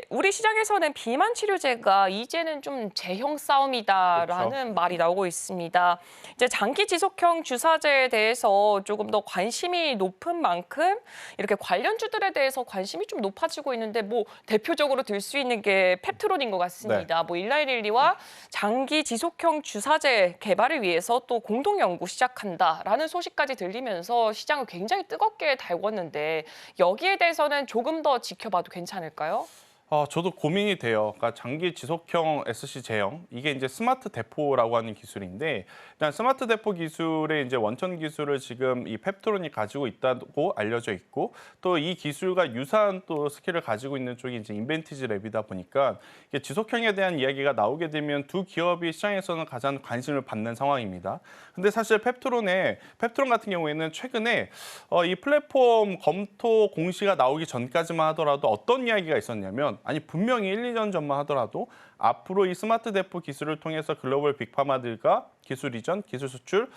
우리 시장에서는 비만 치료제가 이제는 좀 재형 싸움이다라는 그렇죠. 말이 나오고 있습니다. 이제 장기 지속형 주사제에 대해서 조금 더 관심이 높은 만큼 이렇게 관련주들에 대해서 관심이 좀 높아지고 있는데 뭐 대표적으로 들 수 있는 게 펩트론인 것 같습니다. 뭐 일라이릴리와 장기 지속형 주사제 개발을 위해서 또 공동 연구 시작한다라는 소식까지 들리면서 시장을 굉장히 뜨겁게 달궜는데 여기에 대해서는 조금 더 지켜봐도 괜찮을까요? 저도 고민이 돼요. 그러니까 장기 지속형 SC 제형 이게 이제 스마트 대포라고 하는 기술인데 일단 스마트 대포 기술의 이제 원천 기술을 지금 이 펩트론이 가지고 있다고 알려져 있고 또 이 기술과 유사한 또 스킬을 가지고 있는 쪽이 이제 인벤티지 랩이다 보니까 이게 지속형에 대한 이야기가 나오게 되면 두 기업이 시장에서는 가장 관심을 받는 상황입니다. 근데 사실 펩트론 같은 경우에는 최근에 이 플랫폼 검토 공시가 나오기 전까지만 하더라도 어떤 이야기가 있었냐면 아니 분명히 1, 2년 전만 하더라도 앞으로 이 스마트 대포 기술을 통해서 글로벌 빅파마들과 기술 이전, 기술 수출,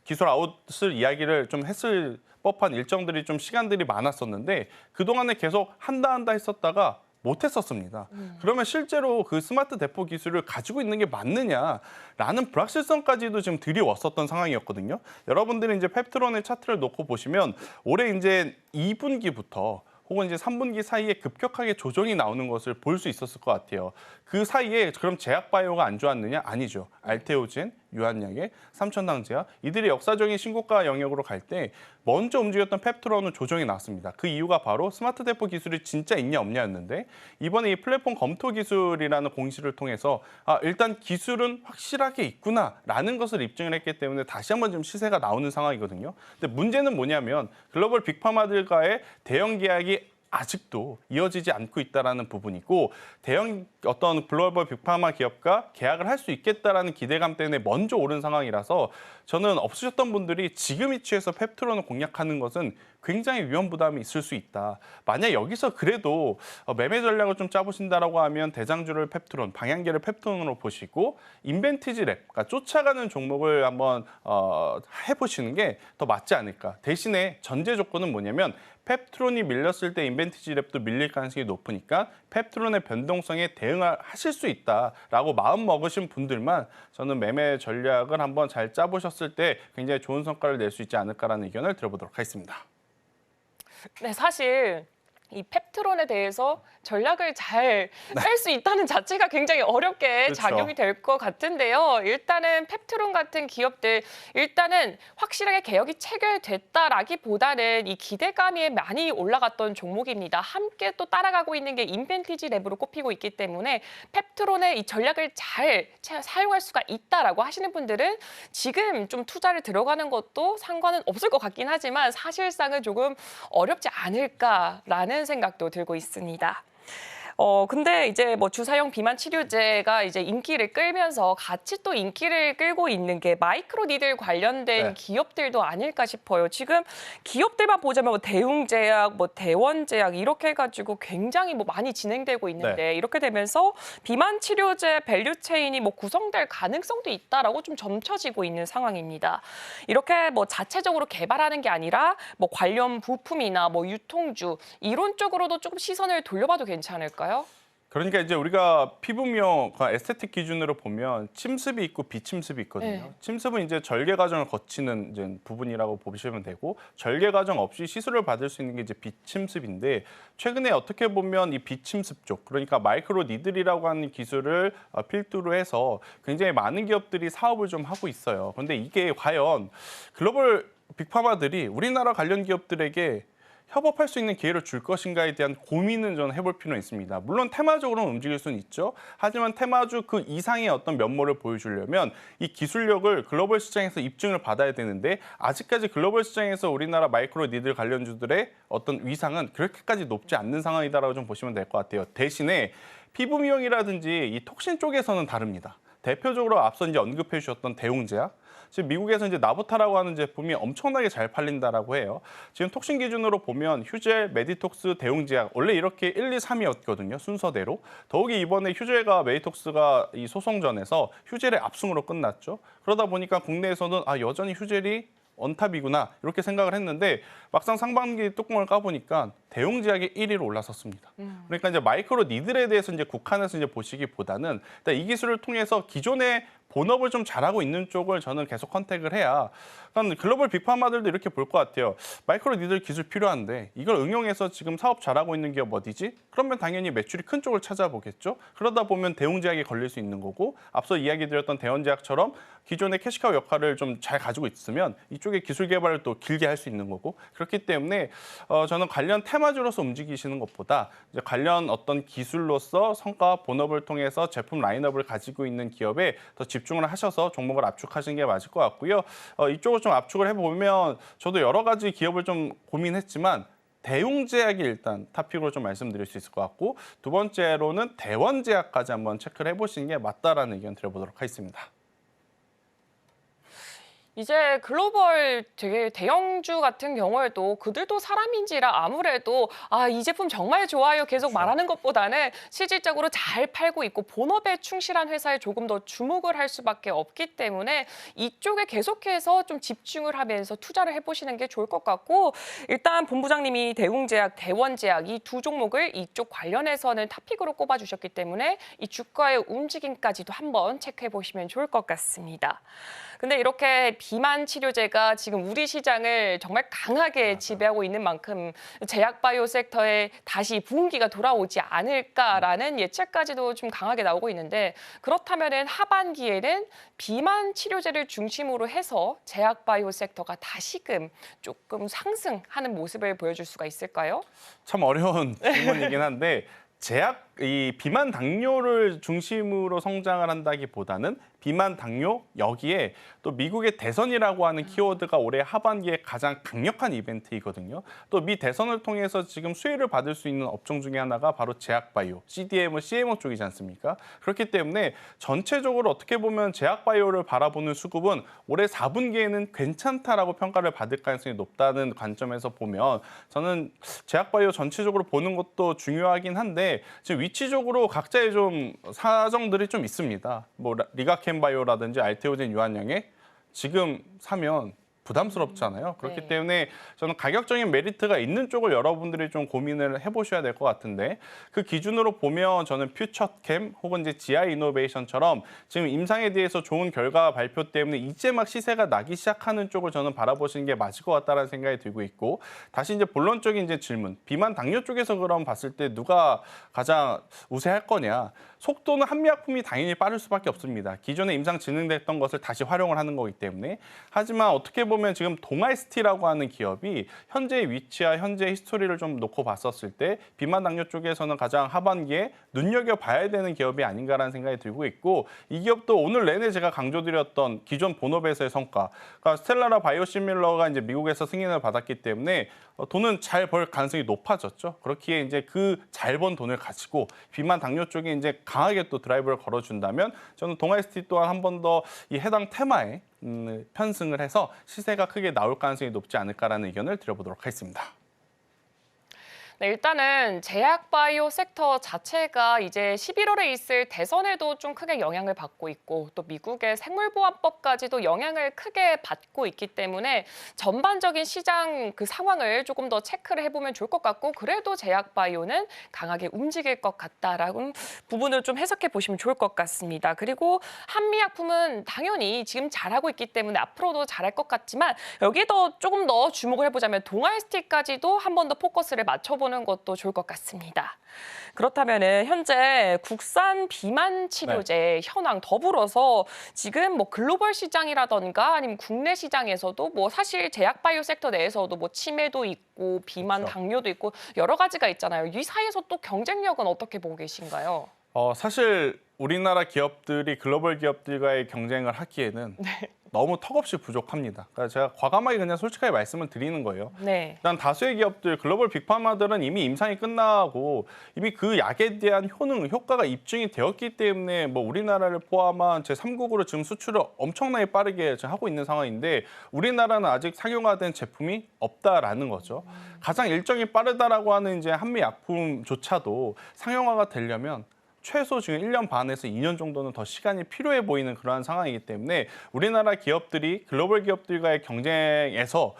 기술 아웃을 이야기를 좀 했을 법한 일정들이 좀 시간들이 많았었는데 그동안에 계속 한다 했었다가 못했었습니다. 그러면 실제로 그 스마트 대포 기술을 가지고 있는 게 맞느냐라는 불확실성까지도 지금 들이왔었던 상황이었거든요. 여러분들이 이제 펩트론의 차트를 놓고 보시면 올해 이제 2분기부터 혹은 이제 3분기 사이에 급격하게 조정이 나오는 것을 볼 수 있었을 것 같아요. 그 사이에 그럼 제약바이오가 안 좋았느냐? 아니죠. 알테오젠, 유한약의, 삼천당제약 이들이 역사적인 신고가 영역으로 갈 때 먼저 움직였던 펩트론은 조정이 나왔습니다. 그 이유가 바로 스마트 대포 기술이 진짜 있냐 없냐였는데 이번에 이 플랫폼 검토 기술이라는 공시를 통해서 일단 기술은 확실하게 있구나라는 것을 입증을 했기 때문에 다시 한번 좀 시세가 나오는 상황이거든요. 근데 문제는 뭐냐면 글로벌 빅파마들과의 대형 계약이 아직도 이어지지 않고 있다는 부분이고 대형 어떤 글로벌 빅파마 기업과 계약을 할 수 있겠다라는 기대감 때문에 먼저 오른 상황이라서 저는 없으셨던 분들이 지금 위치에서 펩트론을 공략하는 것은 굉장히 위험 부담이 있을 수 있다. 만약 여기서 그래도 매매 전략을 좀 짜보신다라고 하면 대장주를 펩트론, 방향계를 펩트론으로 보시고 인벤티지 랩, 그러니까 쫓아가는 종목을 한번 해보시는 게 더 맞지 않을까. 대신에 전제 조건은 뭐냐면 펩트론이 밀렸을 때 인벤티지 랩도 밀릴 가능성이 높으니까 펩트론의 변동성에 대응하실 수 있다라고 마음 먹으신 분들만 저는 매매 전략을 한번 잘 짜보셨을 때 굉장히 좋은 성과를 낼 수 있지 않을까라는 의견을 들어보도록 하겠습니다. 네, 사실 이 펩트론에 대해서 전략을 잘 짤 수 있다는 자체가 굉장히 어렵게 그렇죠. 작용이 될 것 같은데요. 일단은 펩트론 같은 기업들 일단은 확실하게 개혁이 체결됐다라기보다는 이 기대감이 많이 올라갔던 종목입니다. 함께 또 따라가고 있는 게 인벤티지 랩으로 꼽히고 있기 때문에 펩트론의 이 전략을 잘 사용할 수가 있다라고 하시는 분들은 지금 좀 투자를 들어가는 것도 상관은 없을 것 같긴 하지만 사실상은 조금 어렵지 않을까라는 생각도 들고 있습니다. 근데 이제 뭐 주사형 비만 치료제가 이제 인기를 끌면서 같이 또 인기를 끌고 있는 게 마이크로 니들 관련된 네. 기업들도 아닐까 싶어요. 지금 기업들만 보자면 뭐 대웅제약, 뭐 대원제약 이렇게 해가지고 굉장히 뭐 많이 진행되고 있는데 이렇게 되면서 비만 치료제 밸류 체인이 뭐 구성될 가능성도 있다라고 좀 점쳐지고 있는 상황입니다. 이렇게 뭐 자체적으로 개발하는 게 아니라 뭐 관련 부품이나 뭐 유통주 이런 쪽으로도 조금 시선을 돌려봐도 괜찮을까요? 그러니까 이제 우리가 피부 미용, 에스테틱 기준으로 보면 침습이 있고 비침습이 있거든요. 네. 침습은 이제 절개 과정을 거치는 이제 부분이라고 보시면 되고 절개 과정 없이 시술을 받을 수 있는 게 이제 비침습인데 최근에 어떻게 보면 이 비침습 쪽, 그러니까 마이크로 니들이라고 하는 기술을 필두로 해서 굉장히 많은 기업들이 사업을 좀 하고 있어요. 그런데 이게 과연 글로벌 빅파마들이 우리나라 관련 기업들에게 협업할 수 있는 기회를 줄 것인가에 대한 고민은 저는 해볼 필요는 있습니다. 물론 테마적으로는 움직일 수는 있죠. 하지만 테마주 그 이상의 어떤 면모를 보여주려면 이 기술력을 글로벌 시장에서 입증을 받아야 되는데 아직까지 글로벌 시장에서 우리나라 마이크로 니들 관련주들의 어떤 위상은 그렇게까지 높지 않는 상황이다라고 좀 보시면 될 것 같아요. 대신에 피부 미용이라든지 이 톡신 쪽에서는 다릅니다. 대표적으로 앞서 이제 언급해 주셨던 대웅제약, 지금 미국에서 이제 나보타라고 하는 제품이 엄청나게 잘 팔린다라고 해요. 지금 톡신 기준으로 보면 휴젤, 메디톡스, 대웅제약 원래 이렇게 1, 2, 3이었거든요. 순서대로. 더욱이 이번에 휴젤과 메디톡스가 이 소송전에서 휴젤의 압승으로 끝났죠. 그러다 보니까 국내에서는 여전히 휴젤이 원탑이구나 이렇게 생각을 했는데 막상 상반기 뚜껑을 까보니까 대웅 제약이 1위로 올라섰습니다. 그러니까 이제 마이크로 니들에 대해서 이제 국한해서 이제 보시기보다는 일단 이 기술을 통해서 기존의 본업을 좀 잘하고 있는 쪽을 저는 계속 컨택을 해야 그러니까 글로벌 빅파마들도 이렇게 볼 것 같아요. 마이크로 니들 기술 필요한데 이걸 응용해서 지금 사업 잘하고 있는 기업 어디지? 그러면 당연히 매출이 큰 쪽을 찾아보겠죠. 그러다 보면 대웅제약이 걸릴 수 있는 거고 앞서 이야기 드렸던 대원제약처럼 기존의 캐시카우 역할을 좀 잘 가지고 있으면 이쪽의 기술 개발을 또 길게 할 수 있는 거고 그렇기 때문에 저는 관련 테마주로서 움직이시는 것보다 이제 관련 어떤 기술로서 성과 본업을 통해서 제품 라인업을 가지고 있는 기업에 더 집중을 하셔서 종목을 압축하시는 게 맞을 것 같고요. 이쪽을 좀 압축을 해보면 저도 여러 가지 기업을 좀 고민했지만 대웅제약이 일단 탑픽으로 좀 말씀드릴 수 있을 것 같고 두 번째로는 대원제약까지 한번 체크를 해보시는 게 맞다라는 의견 드려보도록 하겠습니다. 이제 글로벌 되게 대형주 같은 경우에도 그들도 사람인지라 아무래도 이 제품 정말 좋아요 계속 말하는 것보다는 실질적으로 잘 팔고 있고 본업에 충실한 회사에 조금 더 주목을 할 수밖에 없기 때문에 이쪽에 계속해서 좀 집중을 하면서 투자를 해보시는 게 좋을 것 같고 일단 본부장님이 대웅제약, 대원제약 이 두 종목을 이쪽 관련해서는 탑픽으로 꼽아주셨기 때문에 이 주가의 움직임까지도 한번 체크해 보시면 좋을 것 같습니다. 근데 이렇게 비만 치료제가 지금 우리 시장을 정말 강하게 지배하고 있는 만큼 제약바이오 섹터에 다시 부흥기가 돌아오지 않을까라는 예측까지도 좀 강하게 나오고 있는데 그렇다면은 하반기에는 비만 치료제를 중심으로 해서 제약바이오 섹터가 다시금 조금 상승하는 모습을 보여줄 수가 있을까요? 참 어려운 질문이긴 한데 이 비만 당뇨를 중심으로 성장을 한다기보다는 비만 당뇨 여기에 또 미국의 대선이라고 하는 키워드가 올해 하반기에 가장 강력한 이벤트이거든요. 또 미 대선을 통해서 지금 수혜를 받을 수 있는 업종 중에 하나가 바로 제약바이오, CDMO, CMO 쪽이지 않습니까? 그렇기 때문에 전체적으로 어떻게 보면 제약바이오를 바라보는 수급은 올해 4분기에는 괜찮다라고 평가를 받을 가능성이 높다는 관점에서 보면 저는 제약바이오 전체적으로 보는 것도 중요하긴 한데 지금 위치적으로 각자의 좀 사정들이 좀 있습니다. 뭐 리가켄바이오라든지 알테오젠 유한양에 지금 사면 부담스럽잖아요. 그렇기 때문에 저는 가격적인 메리트가 있는 쪽을 여러분들이 좀 고민을 해보셔야 될 것 같은데 그 기준으로 보면 저는 퓨처캠 혹은 이제 GI 이노베이션처럼 지금 임상에 대해서 좋은 결과 발표 때문에 이제 막 시세가 나기 시작하는 쪽을 저는 바라보시는 게 맞을 것 같다는 생각이 들고 있고 다시 이제 본론적인 이제 질문 비만 당뇨 쪽에서 그럼 봤을 때 누가 가장 우세할 거냐 속도는 한미약품이 당연히 빠를 수밖에 없습니다. 기존에 임상 진행됐던 것을 다시 활용을 하는 거기 때문에 하지만 어떻게 보면 지금 동아이스티라고 하는 기업이 현재의 위치와 현재의 히스토리를 좀 놓고 봤었을 때 비만 당뇨 쪽에서는 가장 하반기에 눈여겨봐야 되는 기업이 아닌가라는 생각이 들고 있고 이 기업도 오늘 내내 제가 강조드렸던 기존 본업에서의 성과 그러니까 스텔라라 바이오시밀러가 이제 미국에서 승인을 받았기 때문에 돈은 잘 벌 가능성이 높아졌죠. 그렇기에 이제 그 잘 번 돈을 가지고 비만 당뇨 쪽에 이제 강하게 또 드라이브를 걸어준다면 저는 동아이스티 또한 한 번 더 이 해당 테마에 편승을 해서 시세가 크게 나올 가능성이 높지 않을까라는 의견을 드려보도록 하겠습니다. 네, 일단은 제약바이오 섹터 자체가 이제 11월에 있을 대선에도 좀 크게 영향을 받고 있고 또 미국의 생물보안법까지도 영향을 크게 받고 있기 때문에 전반적인 시장 그 상황을 조금 더 체크를 해보면 좋을 것 같고 그래도 제약바이오는 강하게 움직일 것 같다라는 부분을 좀 해석해 보시면 좋을 것 같습니다. 그리고 한미약품은 당연히 지금 잘하고 있기 때문에 앞으로도 잘할 것 같지만 여기도 조금 더 주목을 해보자면 동아일스틱까지도 한 번 더 포커스를 맞춰보는 것도 좋을 것 같습니다. 그렇다면은 현재 국산 비만 치료제 현황 더불어서 지금 뭐 글로벌 시장이라던가 아니면 국내 시장에서도 뭐 사실 제약바이오 섹터 내에서도 뭐 치매도 있고 비만 그렇죠. 당뇨도 있고 여러 가지가 있잖아요. 이 사이에서 또 경쟁력은 어떻게 보고 계신가요? 사실 우리나라 기업들이 글로벌 기업들과의 경쟁을 하기에는 너무 턱없이 부족합니다. 그러니까 제가 과감하게 그냥 솔직하게 말씀을 드리는 거예요. 네. 일단 다수의 기업들, 글로벌 빅파마들은 이미 임상이 끝나고 이미 그 약에 대한 효과가 입증이 되었기 때문에 뭐 우리나라를 포함한 제3국으로 지금 수출을 엄청나게 빠르게 지금 하고 있는 상황인데 우리나라는 아직 상용화된 제품이 없다라는 거죠. 가장 일정이 빠르다라고 하는 이제 한미 약품조차도 상용화가 되려면 최소 지금 1년 반에서 2년 정도는 더 시간이 필요해 보이는 그러한 상황이기 때문에 우리나라 기업들이 글로벌 기업들과의 경쟁에서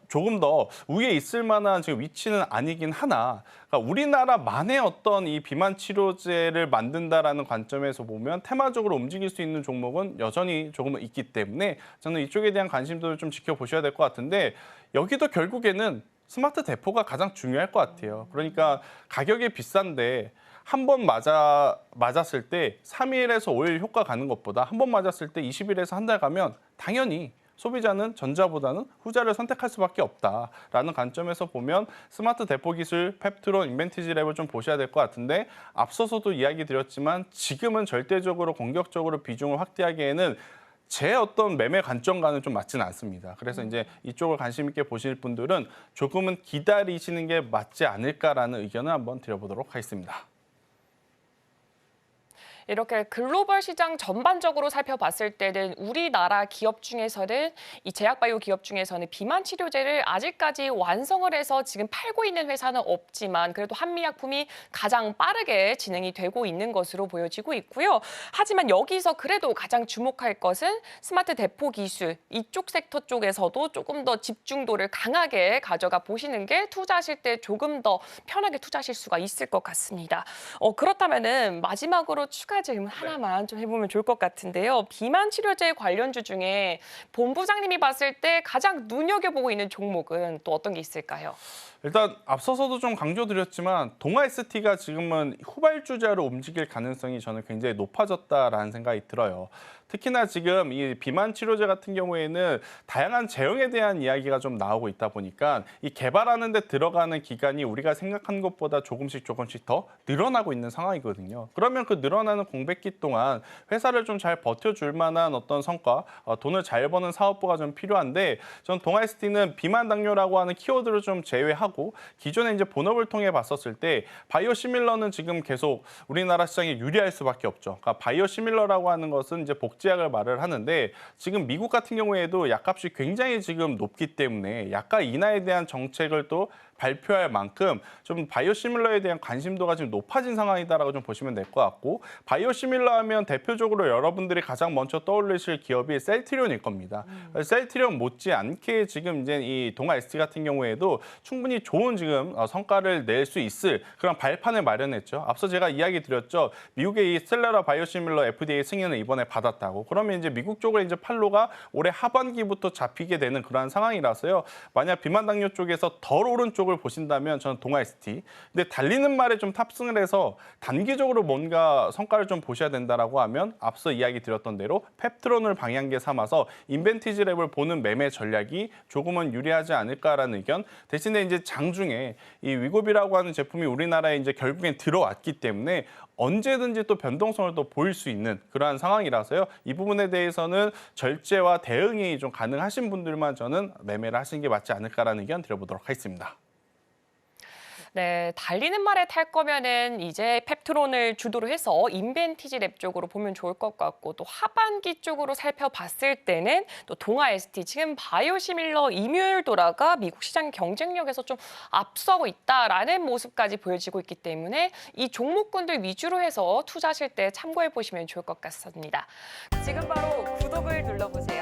조금 더 우위에 있을 만한 지금 위치는 아니긴 하나, 그러니까 우리나라만의 어떤 이 비만 치료제를 만든다라는 관점에서 보면 테마적으로 움직일 수 있는 종목은 여전히 조금은 있기 때문에 저는 이쪽에 대한 관심도를 좀 지켜보셔야 될 것 같은데, 여기도 결국에는 스마트 대포가 가장 중요할 것 같아요. 그러니까 가격이 비싼데 한 번 맞았을 때 3일에서 5일 효과 가는 것보다 한 번 맞았을 때 20일에서 한 달 가면 당연히 소비자는 전자보다는 후자를 선택할 수밖에 없다라는 관점에서 보면 스마트 대포 기술, 펩트론, 인벤티지랩을 좀 보셔야 될 것 같은데, 앞서서도 이야기 드렸지만 지금은 절대적으로 공격적으로 비중을 확대하기에는 제 어떤 매매 관점과는 좀 맞지는 않습니다. 그래서 이제 이쪽을 관심 있게 보실 분들은 조금은 기다리시는 게 맞지 않을까라는 의견을 한번 드려보도록 하겠습니다. 이렇게 글로벌 시장 전반적으로 살펴봤을 때는 우리나라 기업 중에서는 이 제약바이오 기업 중에서는 비만 치료제를 아직까지 완성을 해서 지금 팔고 있는 회사는 없지만 그래도 한미약품이 가장 빠르게 진행이 되고 있는 것으로 보여지고 있고요. 하지만 여기서 그래도 가장 주목할 것은 스마트 대포 기술, 이쪽 섹터 쪽에서도 조금 더 집중도를 강하게 가져가 보시는 게 투자하실 때 조금 더 편하게 투자하실 수가 있을 것 같습니다. 그렇다면은 마지막으로 추가 질문 하나만 좀 해보면 좋을 것 같은데요. 비만 치료제 관련주 중에 본부장님이 봤을 때 가장 눈여겨보고 있는 종목은 또 어떤 게 있을까요? 일단 앞서서도 좀 강조드렸지만 동아ST가 지금은 후발주자로 움직일 가능성이 저는 굉장히 높아졌다라는 생각이 들어요. 특히나 지금 이 비만 치료제 같은 경우에는 다양한 제형에 대한 이야기가 좀 나오고 있다 보니까 이 개발하는 데 들어가는 기간이 우리가 생각한 것보다 조금씩 더 늘어나고 있는 상황이거든요. 그러면 그 늘어나는 공백기 동안 회사를 좀 잘 버텨줄 만한 어떤 성과, 돈을 잘 버는 사업부가 좀 필요한데, 전 동아ST는 비만 당뇨라고 하는 키워드를 좀 제외하고 기존에 이제 본업을 통해 봤었을 때 바이오시밀러는 지금 계속 우리나라 시장에 유리할 수밖에 없죠. 그러니까 바이오시밀러라고 하는 것은 이제 복제약을 말을 하는데, 지금 미국 같은 경우에도 약값이 굉장히 지금 높기 때문에 약가 인하에 대한 정책을 또 발표할 만큼 좀 바이오시밀러에 대한 관심도가 지금 높아진 상황이다라고 좀 보시면 될 것 같고, 바이오시밀러 하면 대표적으로 여러분들이 가장 먼저 떠올리실 기업이 셀트리온일 겁니다. 셀트리온 못지않게 지금 이제 이 동아ST 같은 경우에도 충분히 좋은 지금 성과를 낼 수 있을 그런 발판을 마련했죠. 앞서 제가 이야기 드렸죠. 미국의 이 스텔라라 바이오시밀러 FDA 승인을 이번에 받았다고. 그러면 이제 미국 쪽으로 이제 판로가 올해 하반기부터 잡히게 되는 그러한 상황이라서요. 만약 비만 당뇨 쪽에서 덜 오른쪽을 보신다면 저는 동아ST. 근데 달리는 말에 좀 탑승을 해서 단기적으로 뭔가 성과를 좀 보셔야 된다라고 하면 앞서 이야기 드렸던 대로 펩트론을 방향계 삼아서 인벤티지랩을 보는 매매 전략이 조금은 유리하지 않을까라는 의견. 대신에 이제 장중에 이 위고비라고 하는 제품이 우리나라에 이제 결국엔 들어왔기 때문에 언제든지 또 변동성을 또 보일 수 있는 그러한 상황이라서요. 이 부분에 대해서는 절제와 대응이 좀 가능하신 분들만 저는 매매를 하시는 게 맞지 않을까라는 의견 드려보도록 하겠습니다. 네, 달리는 말에 탈 거면은 이제 펩트론을 주도로 해서 인벤티지랩 쪽으로 보면 좋을 것 같고, 또 하반기 쪽으로 살펴봤을 때는 또 동아ST, 지금 바이오시밀러 이뮤얼도라가 미국 시장 경쟁력에서 좀 앞서고 있다라는 모습까지 보여지고 있기 때문에 이 종목군들 위주로 해서 투자하실 때 참고해 보시면 좋을 것 같습니다. 지금 바로 구독을 눌러보세요.